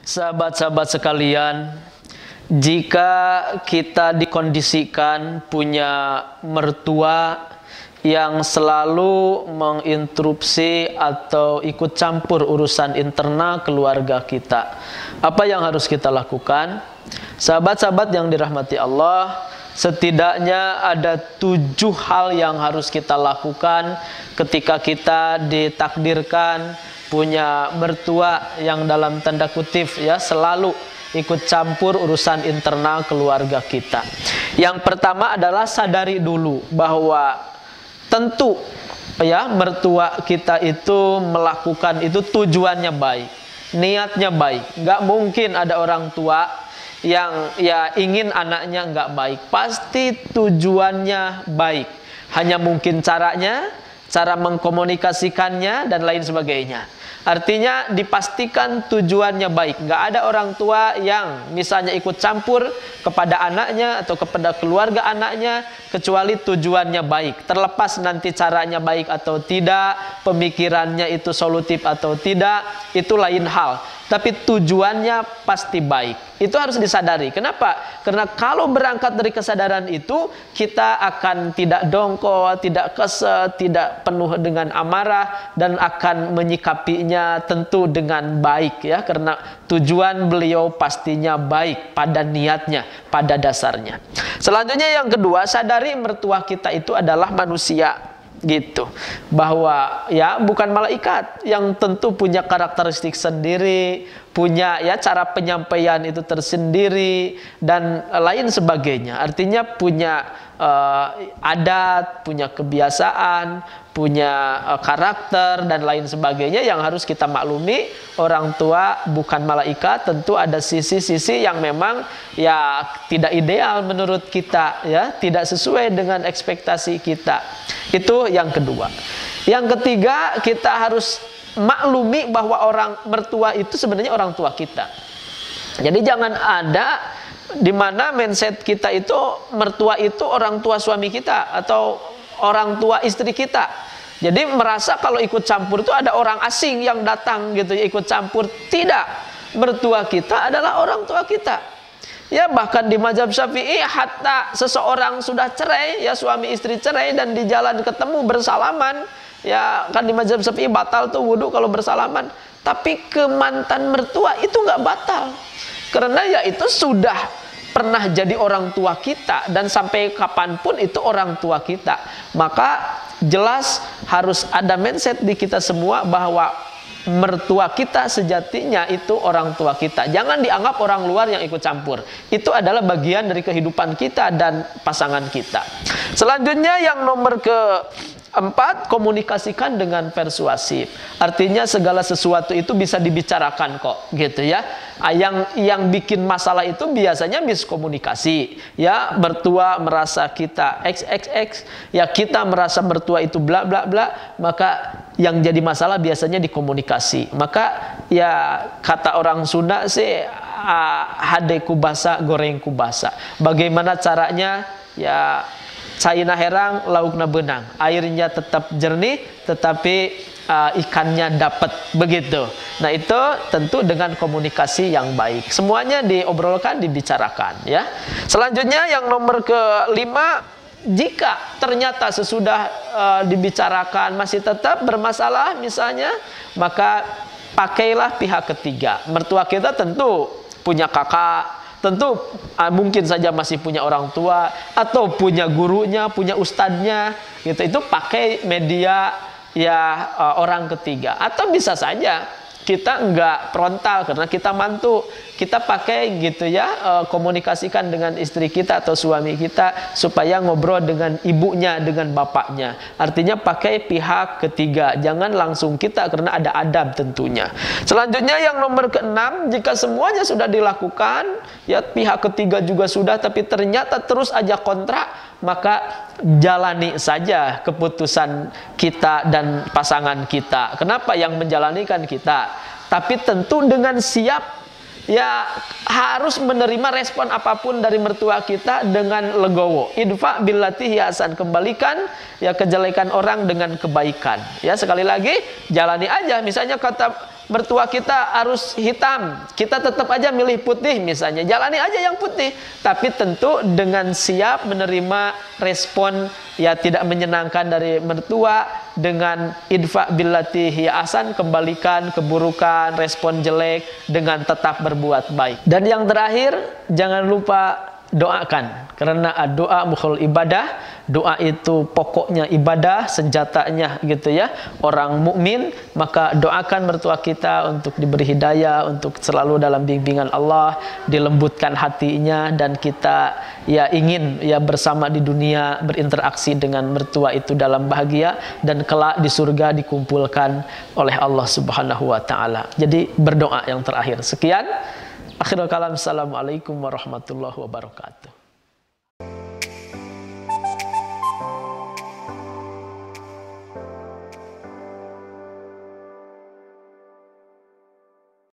Sahabat-sahabat sekalian, jika kita dikondisikan punya mertua yang selalu menginterupsi atau ikut campur urusan internal keluarga kita, apa yang harus kita lakukan? Sahabat-sahabat yang dirahmati Allah, setidaknya ada 7 hal yang harus kita lakukan ketika kita ditakdirkan punya mertua yang dalam tanda kutip ya selalu ikut campur urusan internal keluarga kita. Yang pertama adalah sadari dulu bahwa tentu ya mertua kita itu melakukan itu tujuannya baik, niatnya baik. Nggak mungkin ada orang tua yang ya ingin anaknya nggak baik. Pasti tujuannya baik. Hanya mungkin caranya, cara mengkomunikasikannya dan lain sebagainya. Artinya dipastikan tujuannya baik. Nggak ada orang tua yang misalnya ikut campur kepada anaknya atau kepada keluarga anaknya kecuali tujuannya baik. Terlepas nanti caranya baik atau tidak, pemikirannya itu solutif atau tidak, itu lain hal. Tapi tujuannya pasti baik. Itu harus disadari. Kenapa? Karena kalau berangkat dari kesadaran itu, kita akan tidak dongkol, tidak kesel, tidak penuh dengan amarah, dan akan menyikapinya tentu dengan baik ya. Karena tujuan beliau pastinya baik pada niatnya, pada dasarnya. Selanjutnya yang kedua, sadari mertua kita itu adalah manusia. Gitu, bahwa ya bukan malaikat yang tentu punya karakteristik sendiri, punya ya cara penyampaian itu tersendiri dan lain sebagainya. Artinya punya adat, punya kebiasaan, punya karakter dan lain sebagainya yang harus kita maklumi. Orang tua bukan malaikat, tentu ada sisi-sisi yang memang ya tidak ideal menurut kita ya, tidak sesuai dengan ekspektasi kita. Itu yang kedua. Yang ketiga, kita harus maklumi bahwa orang mertua itu sebenarnya orang tua kita. Jadi jangan ada di mana mindset kita itu mertua itu orang tua suami kita atau orang tua istri kita. Jadi merasa kalau ikut campur itu ada orang asing yang datang gitu ya, ikut campur. Tidak. Mertua kita adalah orang tua kita. Ya bahkan di mazhab Syafi'i hatta seseorang sudah cerai ya, suami istri cerai dan di jalan ketemu bersalaman ya, kan di mazhab Syafi'i batal tuh wudu kalau bersalaman. Tapi ke mantan mertua itu nggak batal. Karena ya itu sudah pernah jadi orang tua kita dan sampai kapanpun itu orang tua kita. Maka jelas harus ada mindset di kita semua bahwa mertua kita sejatinya itu orang tua kita. Jangan dianggap orang luar yang ikut campur. Itu adalah bagian dari kehidupan kita dan pasangan kita. Selanjutnya yang nomor keempat, komunikasikan dengan persuasif. Artinya segala sesuatu itu bisa dibicarakan kok, gitu ya. Yang bikin masalah itu biasanya miskomunikasi. Ya, mertua merasa kita XXX, ya kita merasa mertua itu bla bla bla, maka yang jadi masalah biasanya di komunikasi. Maka ya kata orang Sunda sih hade kubasa goreng kubasa. Bagaimana caranya? Ya caina herang laukna benang. Airnya tetap jernih tetapi ikannya dapat, begitu. Nah itu tentu dengan komunikasi yang baik. Semuanya diobrolkan, dibicarakan ya. Selanjutnya yang nomor kelima, jika ternyata sesudah dibicarakan masih tetap bermasalah misalnya, maka pakailah pihak ketiga. Mertua kita tentu punya kakak, tentu mungkin saja masih punya orang tua atau punya gurunya, punya ustadznya gitu. Itu pakai media ya orang ketiga. Atau bisa saja kita enggak frontal karena kita mantu, kita pakai gitu ya, komunikasikan dengan istri kita atau suami kita supaya ngobrol dengan ibunya, dengan bapaknya. Artinya pakai pihak ketiga, jangan langsung kita karena ada adab tentunya. Selanjutnya yang nomor keenam, jika semuanya sudah dilakukan ya, pihak ketiga juga sudah, tapi ternyata terus aja kontrak, maka jalani saja keputusan kita dan pasangan kita. Kenapa? Yang menjalanikan kita. Tapi tentu dengan siap ya, harus menerima respon apapun dari mertua kita dengan legowo. Idfa billati hiasan, kembalikan ya kejelekan orang dengan kebaikan. Ya sekali lagi jalani aja. Misalnya kata mertua kita harus hitam, kita tetap aja milih putih misalnya, jalani aja yang putih, tapi tentu dengan siap menerima respon ya tidak menyenangkan dari mertua, dengan idfa billati hiya ahsan, kembalikan keburukan, respon jelek dengan tetap berbuat baik. Dan yang terakhir, jangan lupa doakan, karena doa mukhul ibadah. Doa itu pokoknya ibadah, senjatanya gitu ya orang mukmin. Maka doakan mertua kita untuk diberi hidayah, untuk selalu dalam bimbingan Allah, dilembutkan hatinya, dan kita ya ingin ya bersama di dunia, berinteraksi dengan mertua itu dalam bahagia, dan kelak di surga dikumpulkan oleh Allah Subhanahu wa taala. Jadi berdoa yang terakhir. Sekian akhirul kalam. Assalamualaikum warahmatullahi wabarakatuh.